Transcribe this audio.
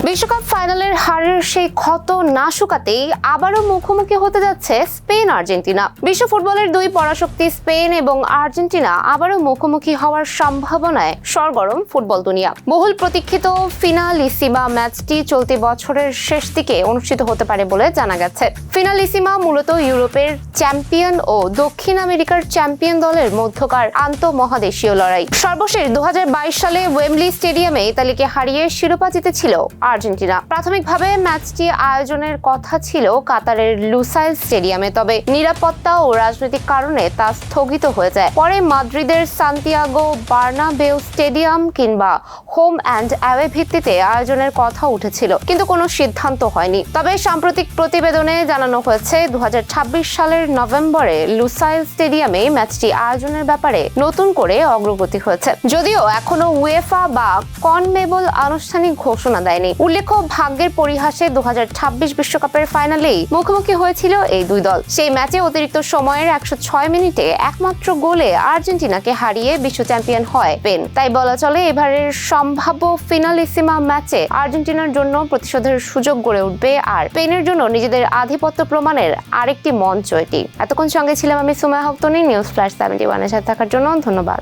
বিশ্বকাপ ফাইনালের হারের সেই ক্ষত না শুকাতেই আবারও মুখোমুখি হতে যাচ্ছে স্পেন আর্জেন্টিনা। বিশ্ব ফুটবলের দুই পরাশক্তি স্পেন এবং আর্জেন্টিনা আবারও মুখোমুখি হওয়ার সম্ভাবনায় সরগরম ফুটবল দুনিয়া। বহুল প্রতীক্ষিত ফিনালিসিমা ম্যাচটি চলতি বছরের শেষ দিকে অনুষ্ঠিত হতে পারে বলে জানা গেছে। ফিনালিসিমা মূলত ইউরোপের চ্যাম্পিয়ন ও দক্ষিণ আমেরিকার চ্যাম্পিয়ন দলের মধ্যকার আন্তঃমহাদেশীয় লড়াই। সর্বশেষ 2022 সালে ওয়েম্বলি স্টেডিয়ামে ইতালিকে হারিয়ে শিরোপা জিতেছিল আর্জেন্টিনা। প্রাথমিকভাবে ম্যাচটি আয়োজনের কথা ছিল কাতারের লুসাইল স্টেডিয়ামে, তবে নিরাপত্তা ও রাজনৈতিক কারণে তা স্থগিত হয়ে যায়। পরে মাদ্রিদের সান্তিয়াগো বার্নাবেউ স্টেডিয়াম কিংবা হোম অ্যান্ড অ্যাওয়ে ভিত্তিতে আয়োজনের কথা উঠেছিল, কিন্তু কোনো সিদ্ধান্ত হয়নি। তবে সাম্প্রতিক প্রতিবেদনে জানানো হয়েছে 2026 সালের নভেম্বরে লুসাইল স্টেডিয়ামে ম্যাচটি আয়োজনের ব্যাপারে নতুন করে অগ্রগতি হয়েছে, যদিও এখনো উয়েফা বা কনমেবল আনুষ্ঠানিক ঘোষণা দেয়নি। উল্লেখ্য, ভাগ্যের পরিহাসে 2026 বিশ্বকাপের ফাইনালেই মুখোমুখি হয়েছিল এই দুই দল। সেই ম্যাচে অতিরিক্ত সময়ের 106 মিনিটে একমাত্র গোলে আর্জেন্টিনাকে হারিয়ে বিশ্ব চ্যাম্পিয়ন হয় স্পেন। তাই বলা চলে এবারের সম্ভাব্য ফিনালিসিমা ম্যাচে আর্জেন্টিনার জন্য প্রতিশোধের সুযোগ গড়ে উঠবে, আর স্পেনের জন্য নিজেদের আধিপত্য প্রমাণের আরেকটি মঞ্চ এটি। এতক্ষণ সঙ্গে ছিলাম আমি সুমাইয়া হক তনি। নিউজ ফ্ল্যাশ 71 এর সাথে থাকার জন্য ধন্যবাদ।